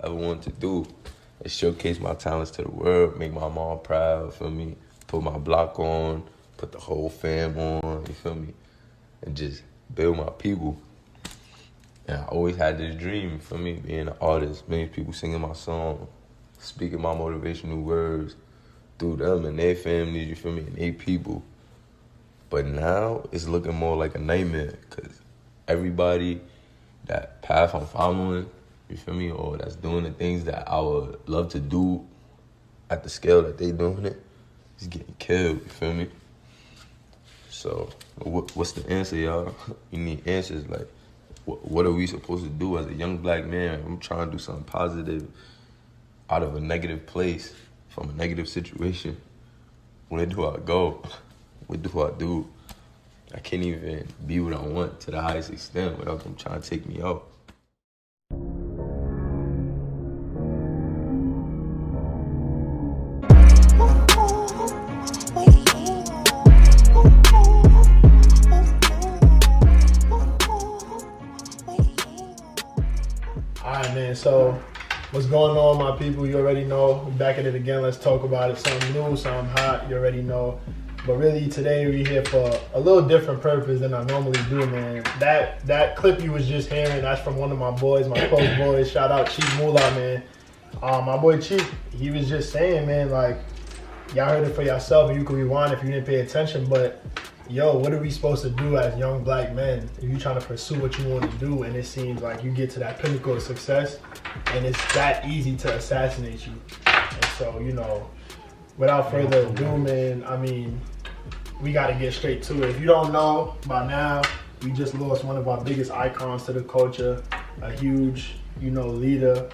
ever wanted to do. Is showcase my talents to the world, make my mom proud, feel me? Put my block on, put the whole fam on, you feel me? And just build my people. And I always had this dream, for me, being an artist, many people singing my song, speaking my motivational words through them and their families, you feel me, and their people. But now it's looking more like a nightmare, because everybody that path I'm following, you feel me, or that's doing the things that I would love to do at the scale that they doing it, is getting killed, you feel me? So what's the answer, y'all? You need answers, like, what are we supposed to do as a young black man? I'm trying to do something positive out of a negative place, from a negative situation. Where do I go? What do I do? I can't even be what I want to the highest extent without them trying to take me out. Alright, man, so what's going on, my people? You already know. We're back at it again. Let's talk about it. Something new, something hot. You already know. But really, today we're here for a little different purpose than I normally do, man. That clip you was just hearing, that's from one of my boys, my close boys. Shout out Chief Moolah, man. My boy Chief, he was just saying, man, like, y'all heard it for yourself, and you could rewind if you didn't pay attention, but yo, what are we supposed to do as young black men if you're trying to pursue what you want to do, and it seems like you get to that pinnacle of success, and it's that easy to assassinate you. And so, you know, without further ado, man, I mean, we got to get straight to it. If you don't know by now, we just lost one of our biggest icons to the culture, a huge, you know, leader,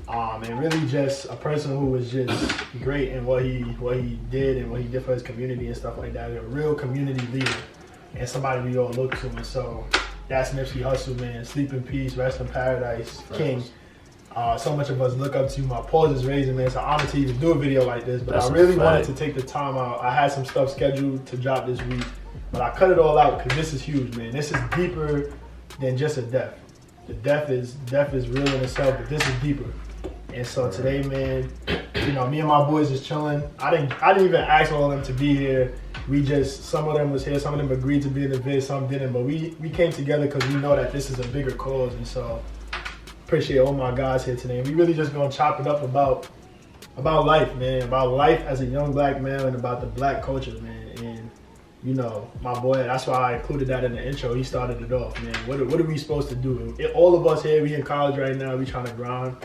and really just a person who was just great in what he did and what he did for his community and stuff like that. A real community leader and somebody we all look to. And so that's NIPSEY HUSSLE, man. Sleep in peace, rest in paradise, King. So much of us look up to you. My pulse is raising, man. It's an honor to even do a video like this, but I really wanted to take the time out. I had some stuff scheduled to drop this week, but I cut it all out because this is huge, man. This is deeper than just a death. The death is real in itself, but this is deeper. And so today, man, you know, me and my boys is chilling. I didn't even ask all of them to be here. We just, some of them was here, some of them agreed to be in the vid, some didn't, but we came together because we know that this is a bigger cause. And so appreciate all my guys here today. And we really just gonna chop it up about life, man, about life as a young black man and about the black culture, man. And you know, my boy, that's why I included that in the intro. He started it off, man. What are we supposed to do? All of us here, we in college right now, we trying to grind.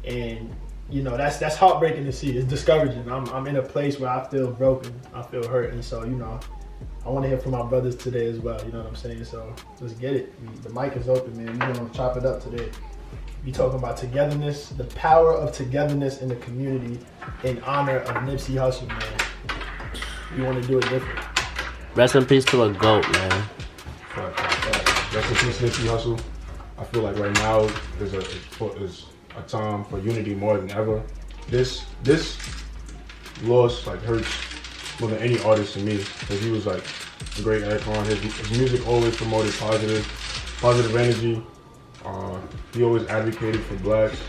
And you know, that's heartbreaking to see. It's discouraging. I'm in a place where I feel broken, I feel hurt, and so, you know, I want to hear from my brothers today as well. You know what I'm saying? So let's get it. The mic is open, man. We're gonna chop it up today. We talking about togetherness, the power of togetherness in the community, in honor of NIPSEY HUSSLE, man. We want to do it different. Rest in peace to a GOAT, man. Rest in peace, NIPSEY HUSSLE. I feel like right now there's a time for unity more than ever. This loss like hurts more than any artist to me, because he was like a great icon. His music always promoted positive energy. He always advocated for blacks.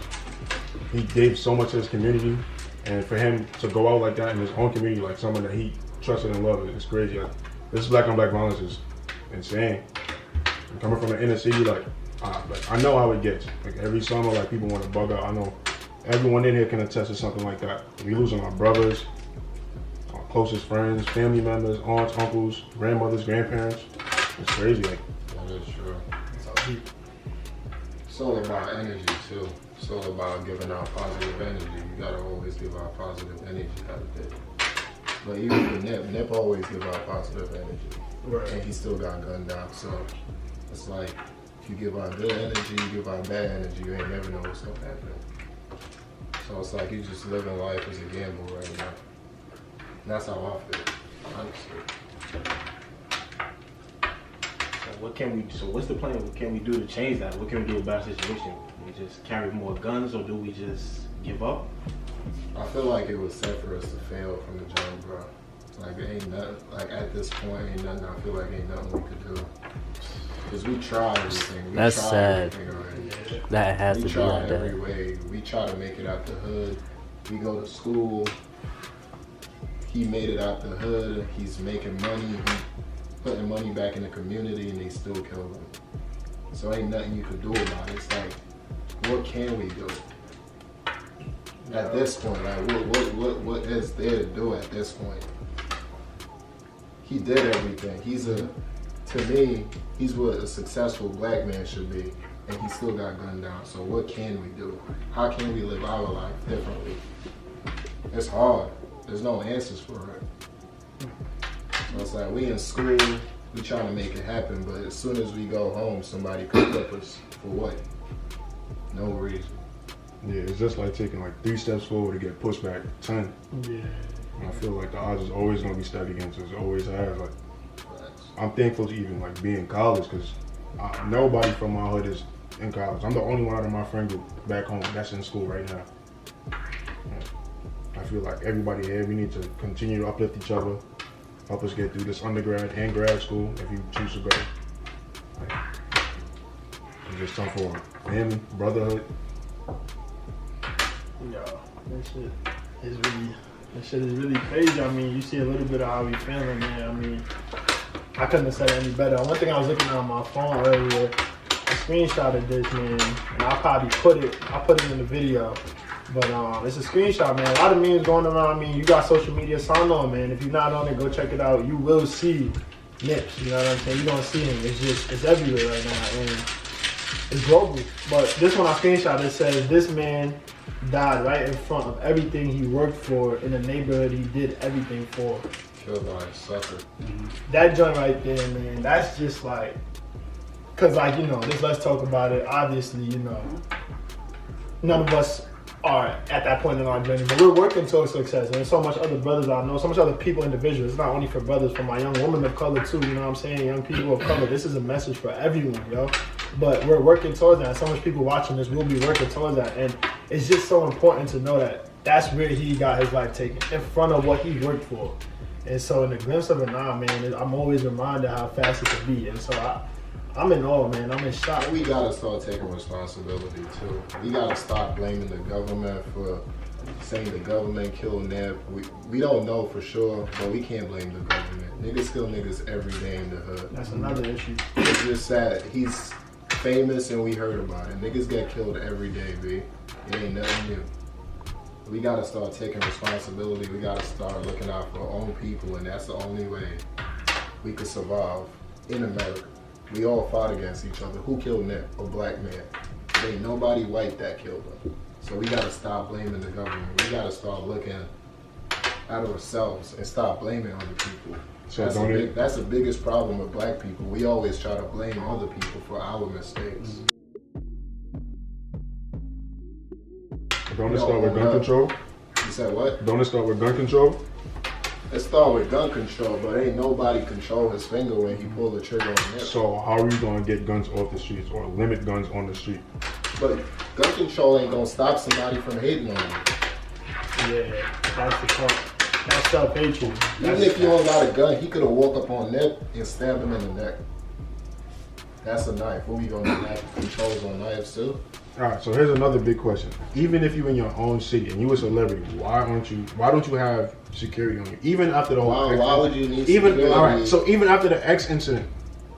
He gave so much to his community, and for him to go out like that in his own community, like someone that he trusted and loved, it's crazy. Like, this black on black violence is insane. And coming from the inner city, like I know how it gets. Like every summer, like people want to bug out. I know everyone in here can attest to something like that. We losing our brothers, our closest friends, family members, aunts, uncles, grandmothers, grandparents. It's crazy. Like, that is true. It's all about energy too. It's all about giving out positive energy. You gotta always give out positive energy out of it. But even for Nip always give out positive energy. Right. And he still got gunned down. So it's like, if you give out good energy, you give out bad energy, you ain't never know what's gonna happen. So it's like you just living life as a gamble right now. And that's how I feel, honestly. So what's the plan? What can we do to change that? What can we do about the situation? We just carry more guns, or do we just give up? I feel like it was set for us to fail from the jump, bro. Like, ain't nothing, like at this point, ain't nothing, I feel like ain't nothing we could do. Because we try everything. That's sad. Already. That has We to be try like every that. way. We try to make it out the hood. We go to school. He made it out the hood. He's making money. He's putting money back in the community, and they still kill him. So ain't nothing you could do about it. It's like, what can we do? At this point, like what is there to do at this point? He did everything. To me, he's what a successful black man should be, and he still got gunned down. So what can we do? How can we live our life differently? It's hard. There's no answers for it. So it's like we in school, we trying to make it happen, but as soon as we go home, somebody could flip us for what? No reason. Yeah, it's just like taking like 3 steps forward to get pushed back 10. Yeah. And I feel like the odds is always gonna be stacked against us. It always has. Like, I'm thankful to even like be in college because nobody from my hood is in college. I'm the only one out of my friend group back home that's in school right now. I feel like everybody here, we need to continue to uplift each other, help us get through this undergrad and grad school if you choose to go. Like, it's just something for family, brotherhood. Yo, that shit is really crazy. I mean, you see a little bit of how we feeling, man. I mean, I couldn't have said it any better. One thing I was looking at on my phone earlier, a screenshot of this, man, and I'll probably put it in the video. But it's a screenshot, man. A lot of memes going around. I mean, you got social media, so I know, man. If you're not on it, go check it out. You will see Nips, you know what I'm saying? You're gonna see him. It's everywhere right now, and it's global. But this one I screenshot, it says this man died right in front of everything he worked for in the neighborhood he did everything for. Killed by a sucker. That joint right there, man, that's just like, cause like, you know, let's talk about it. Obviously, you know, none of us are at that point in our journey, but we're working towards success. And there's so much other brothers I know, so much other people, individuals. It's not only for brothers, for my young women of color too, you know what I'm saying? Young people of color. This is a message for everyone, yo. But we're working towards that. So much people watching this will be working towards that. And it's just so important to know that that's where he got his life taken, in front of what he worked for. And so in the glimpse of it now, man, I'm always reminded how fast it could be. And so I'm in awe, man. I'm in shock. We gotta start taking responsibility too. We gotta stop blaming the government for saying the government killed Nip. We don't know for sure, but we can't blame the government. Niggas kill niggas every day in the hood. That's another issue. It's just sad. He's famous and we heard about it. Niggas get killed every day, B. It ain't nothing new. We gotta start taking responsibility. We gotta start looking out for our own people, and that's the only way we could survive in America. We all fought against each other. Who killed Nip? A black man. There ain't nobody white that killed him. So we gotta stop blaming the government. We gotta start looking at ourselves and stop blaming other people. So That's the biggest problem with black people. We always try to blame other people for our mistakes. Don't it start with gun control? You said what? Don't it start with gun control? It start with gun control, but ain't nobody control his finger when he pull the trigger on Nip. So how are you gonna get guns off the streets or limit guns on the street? But gun control ain't gonna stop somebody from hating on you. Yeah, that's the part. That's self-hatred. Even if you don't got a gun, he could have walked up on Nip and stabbed him in the neck. That's a knife. What we gonna have controls on knives too? Alright, so here's another big question. Even if you're in your own city and you a celebrity, why don't you have security on you? Even after the whole Why would you need security? Alright, so even after the X incident,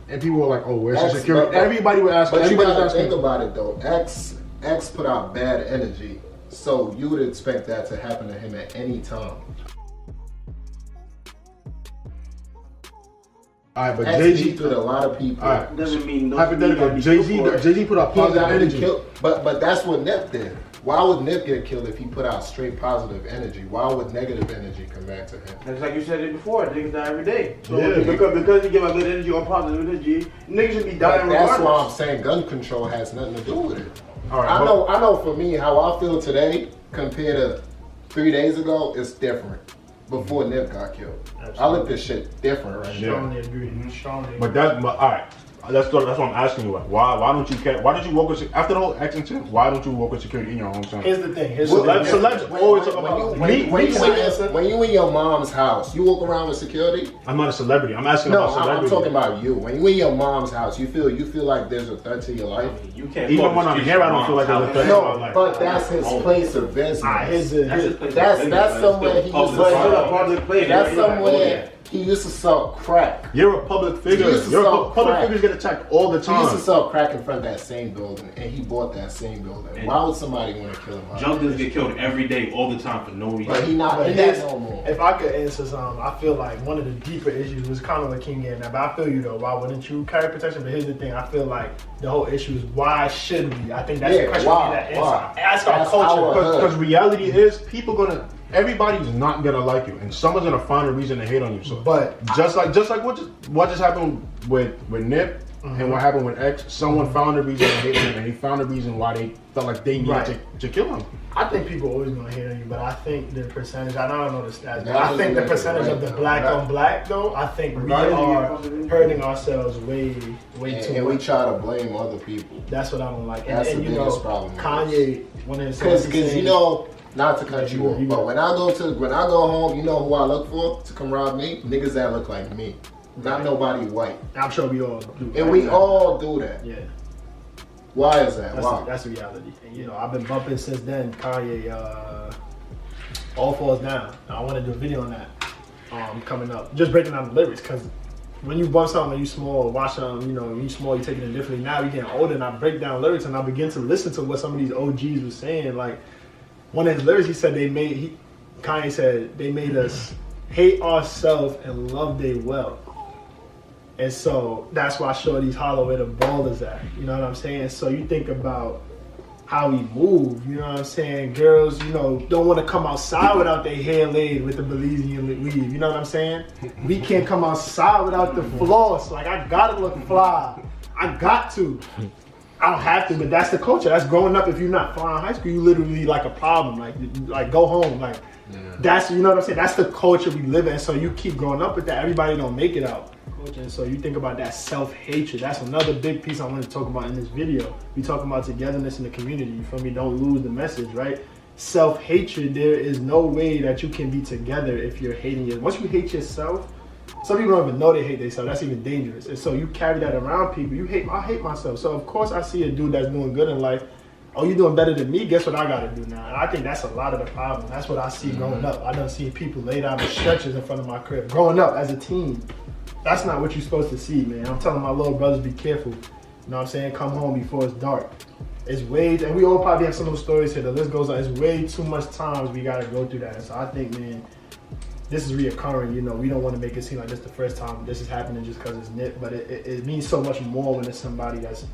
and people were like, oh, where's the security? Everybody would ask. But you gotta asking. think about it though. X put out bad energy, so you would expect that to happen to him at any time. Alright, but X Jay-Z beefed with a lot of people. Alright. Doesn't mean no. Hypothetical, Jay-Z put out He positive got to be energy. killed. But that's what Nip did. Why would Nip get killed if he put out straight positive energy? Why would negative energy come back to him? That's like you said it before, niggas die every day. So Yeah. because you give out good energy or positive energy, niggas should be dying But that's regardless. why I'm saying gun control has nothing to do with it. Alright, I know for me how I feel today compared to 3 days ago is different. Before Nip got killed. I look at this shit different right now. Strongly agree. Strongly agree. But alright. That's what I'm asking you. Like, why don't you care? Why don't you work with after the whole X incident? Why don't you work with security in your hometown? Here's the thing. Celebs always talk about when you in your mom's house, you walk around with security. I'm not a celebrity. I'm asking about celebrity. I'm talking about you. When you in your mom's house, you feel like there's a threat to your life. You can't. Even when I'm here, I don't feel like there's a threat to my life. But that's his place of business. That's somewhere he used to sell. That's somewhere he used to sell crack. You're a public figure. Public figures get attacked all the time. He used to sell crack in front of that same building, and he bought that same building. And why would somebody want to kill him? Junkies get killed every day, all the time, for no reason. But he not in that no more. If I could answer something, I feel like one of the deeper issues was kind of like King getting that. But I feel you though. Why wouldn't you carry protection? But here's the thing. I feel like the whole issue is why should we? I think that's the question we need to answer. Ask our culture. Because reality is, everybody's not gonna like you, and someone's gonna find a reason to hate on you. So, but just like what just happened with Nip and what happened with X, someone found a reason to hate him, and he found a reason why they felt like they needed to kill him. I think people are always gonna hate on you, but I think the percentage, I don't know the stats, but I think the percentage of the black on black though, I think we are hurting ourselves way too much. And we try to blame other people. That's what I don't like. That's and the biggest problem. Kanye, one of his because you know. Not to cut you off, but when I go home, you know who I look for to come rob me? Niggas that look like me, not nobody white. I'm sure we all do. And we all do that. Yeah. Why is that? Why? That's reality. And you know, I've been bumping since then. Kanye, All Falls Down. I want to do a video on that coming up. Just breaking down the lyrics, because when you bump something, you small, watch something, you know, when you small, you take it in differently. Now you're getting older, and I break down lyrics, and I begin to listen to what some of these OGs were saying, like. One of his lyrics, he said Kanye said they made us hate ourselves and love they wealth. And so that's why Shorty's hollow where the ball is at. You know what I'm saying? So you think about how we move, you know what I'm saying? Girls, you know, don't want to come outside without their hair laid with the Belizean weave. You know what I'm saying? We can't come outside without the floss. Like, I gotta look fly. I got to. I don't have to, but that's the culture. That's growing up. If you're not flying high school, you literally like a problem. Like go home. Like that's, you know what I'm saying. That's the culture we live in. So you keep growing up with that. Everybody don't make it out. And so you think about that self-hatred. That's another big piece I want to talk about in this video. We talking about togetherness in the community. You feel me? Don't lose the message, right? Self-hatred. There is no way that you can be together if you're hating yourself. Once you hate yourself. Some people don't even know they hate themselves. That's even dangerous. And so you carry that around people. I hate myself. So of course I see a dude that's doing good in life. Oh, you doing better than me? Guess what I gotta do now? And I think that's a lot of the problem. That's what I see growing up. I done seen people lay down the stretchers in front of my crib. Growing up as a teen. That's not what you're supposed to see, man. I'm telling my little brothers, be careful. You know what I'm saying? Come home before it's dark. It's way, and we all probably have some of those stories here. The list goes on. It's way too much times we gotta go through that. And so I think, man, this is reoccurring, you know. We don't want to make it seem like this is the first time this is happening just because it's Nip, but it means so much more when it's somebody that's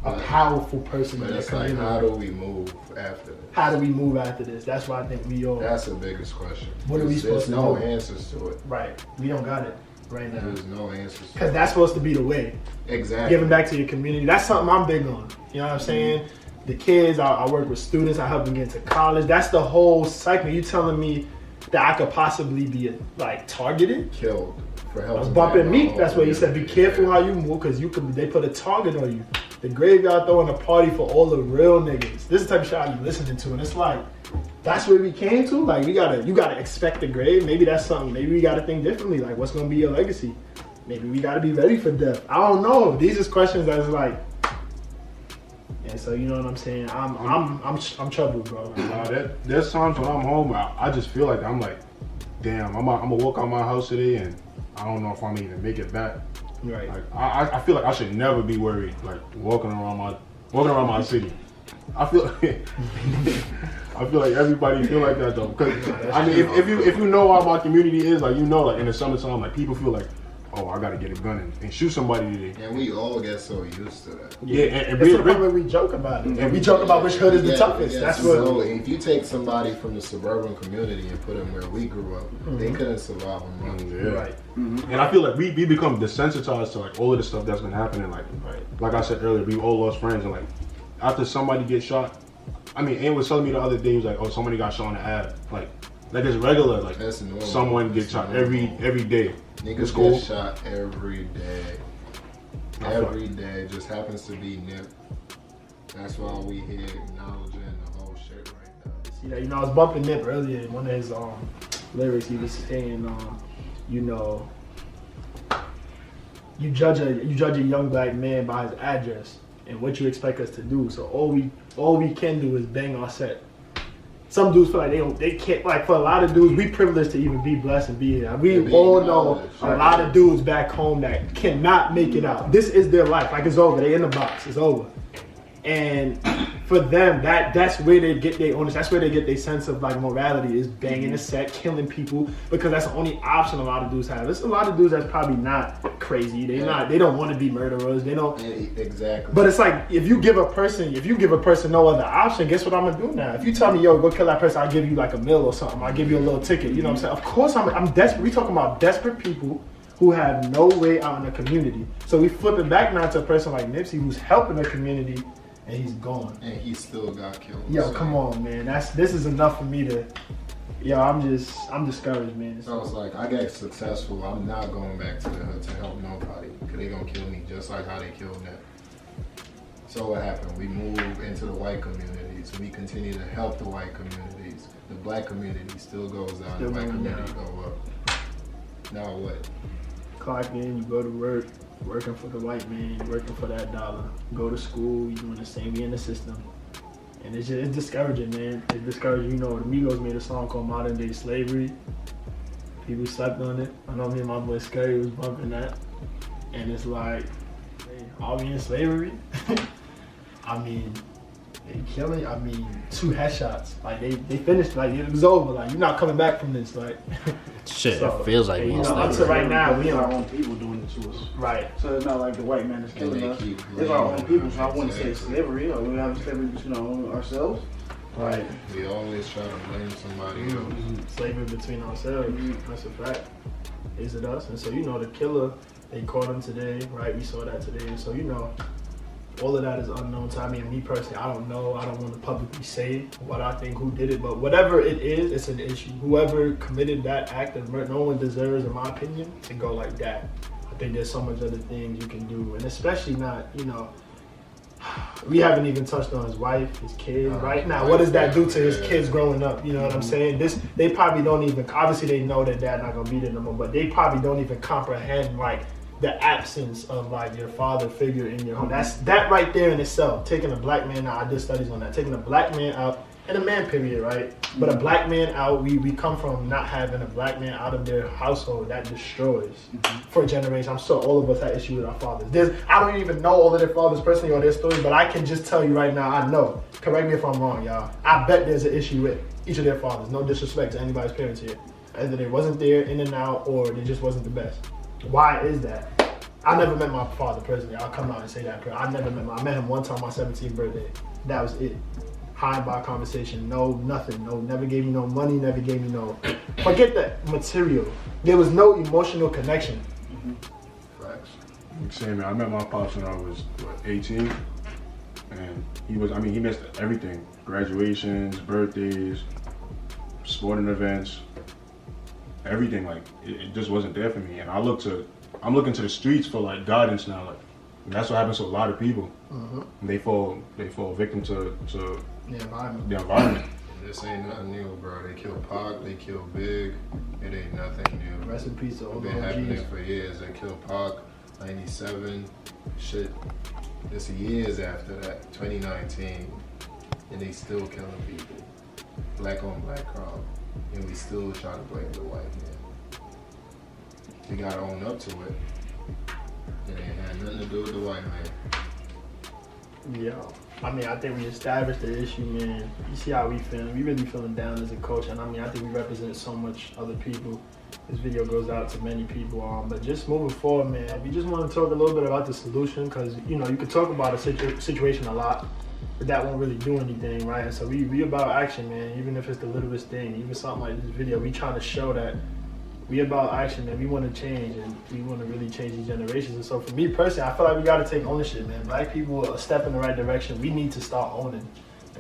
a powerful person in the community. Like, how do we move after this? How do we move after this? That's why I think we all. That's the biggest question. What are we supposed to do? There's no answers to it. Right. We don't got it right now. There's no answers. Because that's supposed to be the way. Exactly. Giving back to your community. That's something I'm big on. You know what I'm saying? The kids, I work with students. I help them get into college. That's the whole cycle. You telling me that I could possibly be targeted, killed for helping. I was bumping Meek. That's what he said. Be careful how you move, because they put a target on you. The graveyard throwing a party for all the real niggas. This is the type of shit I be listening to, and it's like, that's where we came to. Like, you gotta expect the grave. Maybe that's something. Maybe we gotta think differently. Like, what's gonna be your legacy? Maybe we gotta be ready for death. I don't know. These is questions that's like. And so, you know what I'm saying? I'm troubled, bro. There's times when I'm home, I just feel like I'm like, damn, I'm gonna walk out my house today, and I don't know if I'm gonna even make it back. Right. Like I feel like I should never be worried, like walking around my city. I feel like everybody feel like that though. Because I mean, if you know how my community is, like, you know, like in the summertime, like people feel like, oh, I gotta get a gun and shoot somebody today. And we all get so used to that. Yeah, and it's the point where we joke about it. And we joke about which hood is the toughest. That's what. So if you take somebody from the suburban community and put them where we grew up, they couldn't survive on money. Yeah. Right. And I feel like we become desensitized to like all of the stuff that's been happening. Like I said earlier, we all lost friends, and like after somebody gets shot, I mean, Aim was telling me the other day, he was like, oh, somebody got shot in the ab. Like it's regular. Like someone gets shot every day. Niggas get shot every day. every day. It just happens to be Nip. That's why we here acknowledging the whole shit right now. See that? You know, I was bumping Nip earlier in one of his lyrics. He was saying, you know, you judge a young black man by his address and what you expect us to do. So all we can do is bang our set. Some dudes feel like they can't, like for a lot of dudes, we privileged to even be blessed and be here. We all know a lot of dudes back home that cannot make it out. This is their life, like it's over. They in the box, it's over. And for them, that's where they get their ownership. That's where they get their sense of like morality is banging the set, killing people, because that's the only option a lot of dudes have. There's a lot of dudes that's probably not crazy. They don't want to be murderers. They don't exactly. But it's like if you give a person no other option, guess what I'm gonna do now? If you tell me, yo, go kill that person, I'll give you like a meal or something. I'll give you a little ticket. You know what I'm saying? Of course I'm desperate. We talking about desperate people who have no way out in the community. So we flip it back now to a person like Nipsey who's helping the community. And he's gone. And he still got killed. Yo, come on, man. This is enough for me to. Yo, I'm discouraged, man. So it's like I get successful. I'm not going back to the hood to help nobody because they gonna kill me just like how they killed them. So what happened? We move into the white communities. We continue to help the white communities. The black community still goes down. The white community go up. Now what? Clock in. You go to work. Working for the white man, working for that dollar. Go to school, you doing the same, we in the system. And it's discouraging, man. It's discouraging. You know, the Migos made a song called Modern Day Slavery. People slept on it. I know me and my boy Scurry was bumping that. And it's like, hey, are we in slavery? I mean, they killing, 2 headshots. Like they finished, like it was over. Like you're not coming back from this. Like shit, so, it feels like we in slavery. Until right now, we our own people doing it to us. Right. So it's not like the white man is killing us. It's our own people. So I wouldn't say slavery. Or we have slavery between ourselves. Right. We always try to blame somebody else. Slavery between ourselves. That's a fact. Is it us? And so you know the killer, they caught him today, right? We saw that today. And so you know, all of that is unknown to me personally. I don't know. I don't want to publicly say what I think, who did it, but whatever it is, it's an issue. Whoever committed that act of murder, no one deserves, in my opinion, to go like that. I think there's so much other things you can do, and especially not, you know, we haven't even touched on his wife, his kids. Right now, what does that do to his kids growing up? You know what I'm saying? They probably don't even, obviously they know that dad not gonna be there no more, but they probably don't even comprehend like the absence of like your father figure in your home. That right there in itself, taking a black man out, I did studies on that, taking a black man out, and a man period, right? But a black man out, we come from not having a black man out of their household. That destroys for generations. I'm sure all of us had issue with our fathers. I don't even know all of their fathers personally or their stories, but I can just tell you right now, I know. Correct me if I'm wrong, y'all. I bet there's an issue with each of their fathers. No disrespect to anybody's parents here. Either they wasn't there in and out, or they just wasn't the best. Why is that? I never met my father personally. I'll come out and say that. I never met him. I met him one time on my 17th birthday. That was it. High by conversation. No, nothing. No, never gave me no money. Never gave me no. Forget that material. There was no emotional connection. Facts. Same, man. I met my pops when I was 18, and he missed everything: graduations, birthdays, sporting events, everything. Like it just wasn't there for me, and I'm looking to the streets for like guidance now. Like, and that's what happens to a lot of people. They fall victim to the environment. This ain't nothing new, bro. They killed Pac, they killed Big. It ain't nothing new. Rest in peace to all the Been happening OGs. for years. They killed Pac, 97. Shit, it's years after that, 2019, and they still killing people. Black on black crime, and we still trying to blame the white man. We gotta own up to it. It ain't had nothing to do with the white man. Yeah. I think we established the issue, man. You see how we feeling. We really feeling down as a coach. And I think we represent so much other people. This video goes out to many people. But just moving forward, man, we just want to talk a little bit about the solution, because, you know, you could talk about a situation a lot, but that won't really do anything, right? And so we about action, man. Even if it's the littlest thing, even something like this video, we trying to show that we about action, man. We want to change, and we want to really change these generations. And so for me personally, I feel like we got to take ownership, man. Black people are a step in the right direction. We need to start owning.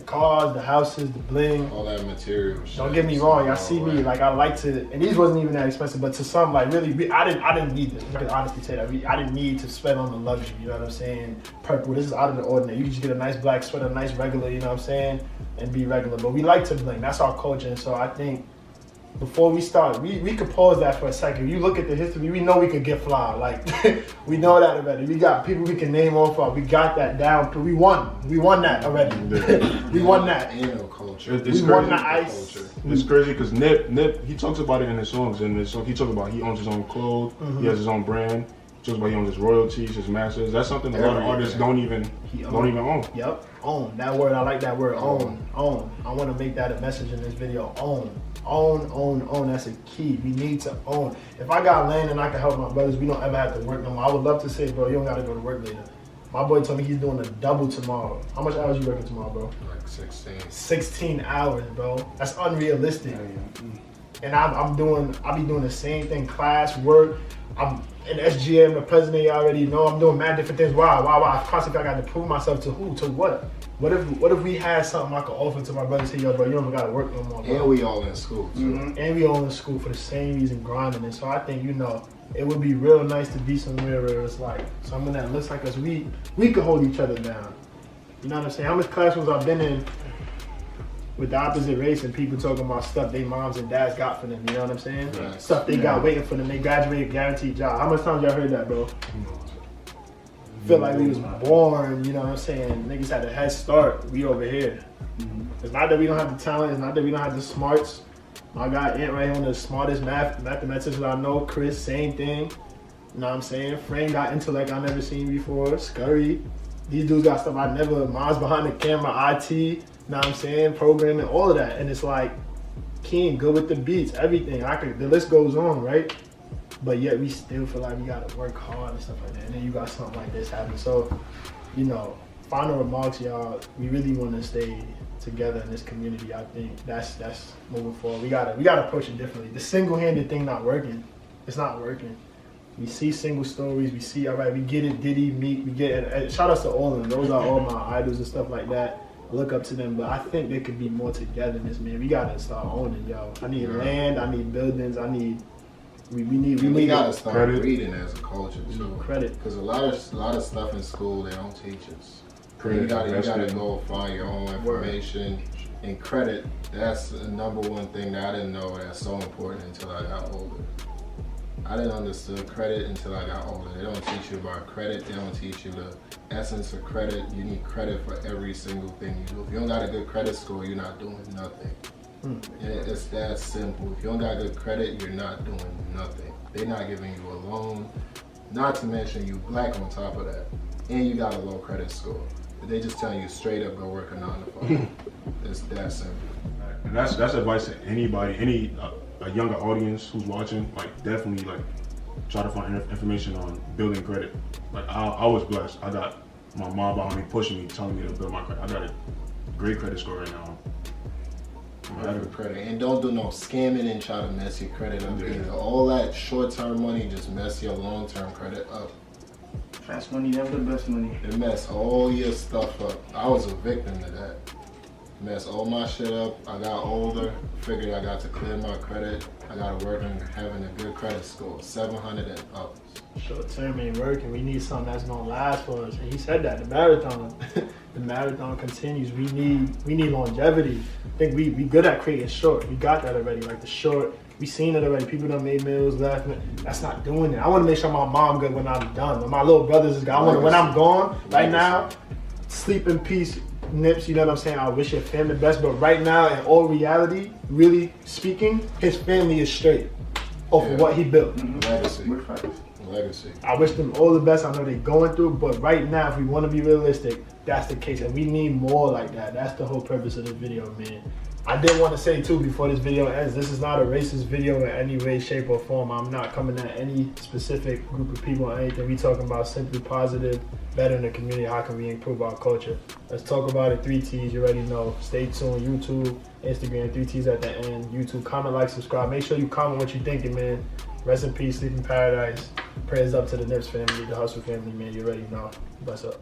The cars, the houses, the bling. All that material shit. Don't get me wrong, y'all see me, like I like to, and these wasn't even that expensive, but to some, like really, I didn't need this. You can honestly say that. I didn't need to spend on the luxury, you know what I'm saying? Purple, this is out of the ordinary. You can just get a nice black sweater, a nice regular, you know what I'm saying? And be regular, but we like to bling, that's our culture, and so I think before we start, we could pause that for a second. You look at the history, we know we could get fly. Like, we know that already. We got people we can name off of. We got that down. We won that already. We won that. Ain't no culture. It's We won crazy. the ice. It's crazy because Nip, he talks about it in his songs. In his song, he talks about he owns his own clothes, he has his own brand. He talks about he owns his royalties, his masters. That's something a lot of artists don't even own. Yep, own. That word, I like that word, own. I want to make that a message in this video, own. Own, that's a key. We need to own. If I got land and I can help my brothers, we don't ever have to work no more. I would love to say, bro, you don't got to go to work later. My boy told me he's doing a double tomorrow. How much hours you working tomorrow, bro? Like 16. 16 hours, bro. That's unrealistic. And I be doing the same thing, class, work. I'm in SGA, I'm the president, you already know. I'm doing mad different things. Why? I constantly got to prove myself to who? To what? What if we had something I could offer to my brothers? Say, yo, bro, you don't got to work no more, bro. And we all in school, too. And we all in school for the same reason, grinding. And so I think, you know, it would be real nice to be somewhere where it's like someone that looks like us. We could hold each other down. You know what I'm saying? How much classrooms I've been in with the opposite race and people talking about stuff they moms and dads got for them, you know what I'm saying? Right. Stuff they got waiting for them. They graduated, guaranteed job. How much times y'all heard that, bro? Feel like we was born, you know what I'm saying? Niggas had a head start. We over here. It's not that we don't have the talent. It's not that we don't have the smarts. My guy Ant right here, one of the smartest mathematicians I know. Chris, same thing. You know what I'm saying? Frank got intellect I never seen before. Scurry. These dudes got stuff I never. Mine's behind the camera, IT. You know what I'm saying? Programming, all of that. And it's like, King, good with the beats, everything. The list goes on, right? But yet we still feel like we gotta work hard and stuff like that. And then you got something like this happen. So, you know, final remarks, y'all. We really want to stay together in this community. I think that's moving forward. We gotta approach it differently. The single-handed thing not working. It's not working. We see single stories. We see, all right, we get it. Diddy, Meek, we get it. And shout outs to all of them. Those are all my idols and stuff like that. I look up to them, but I think there could be more togetherness, man. We gotta start owning, yo. I need land. I need buildings. We gotta start reading as a culture too. Credit, because a lot of stuff in school they don't teach us. Credit, you gotta go find your own information. And credit, that's the number one thing that I didn't know that's so important until I got older. I didn't understand credit until I got older. They don't teach you about credit. They don't teach you the essence of credit. You need credit for every single thing you do. If you don't got a good credit score, you're not doing nothing. It's that simple. If you don't got good credit, you're not doing nothing. They're not giving you a loan. Not to mention you black on top of that. And you got a low credit score. They just telling you straight up go work a 9 to 5. It's that simple. And that's advice to anybody, a younger audience who's watching. Like definitely like try to find information on building credit. Like I was blessed. I got my mom behind me pushing me, telling me to build my credit. I got a great credit score right now. Credit. And don't do no scamming and try to mess your credit up either. All that short-term money just mess your long-term credit up. Fast money, never the best money. It mess all your stuff up. I was a victim to that. Mess all my shit up. I got older, figured I got to clear my credit. I got to work on having a good credit score, 700 and up. short term ain't working. We need something that's gonna last for us. And he said that, the marathon. The marathon continues. We need longevity. I think we good at creating short. We got that already. Like the short, we seen it already. People done made meals, left. That's not doing it. I wanna make sure my mom good when I'm done. When my little brothers is gone. I wanna, when I'm gone, right now, sleep in peace, Nips, you know what I'm saying? I wish your family the best, but right now, in all reality, really speaking, his family is straight off of what he built. Legacy. I wish them all the best. I know they're going through, but right now, if we want to be realistic, that's the case, and we need more like that. That's the whole purpose of this video, man. I did want to say too, before this video ends, this is not a racist video in any way, shape, or form. I'm not coming at any specific group of people or anything. We talking about simply positive, better in the community. How can we improve our culture? Let's talk about it. 3 T's, you already know. Stay tuned. YouTube, Instagram, 3 T's at the end. YouTube, comment, like, subscribe. Make sure you comment what you're thinking, man. Rest in peace, sleep in paradise. Prayers up to the Nips family, the Hustle family, man. You already know. Bless up.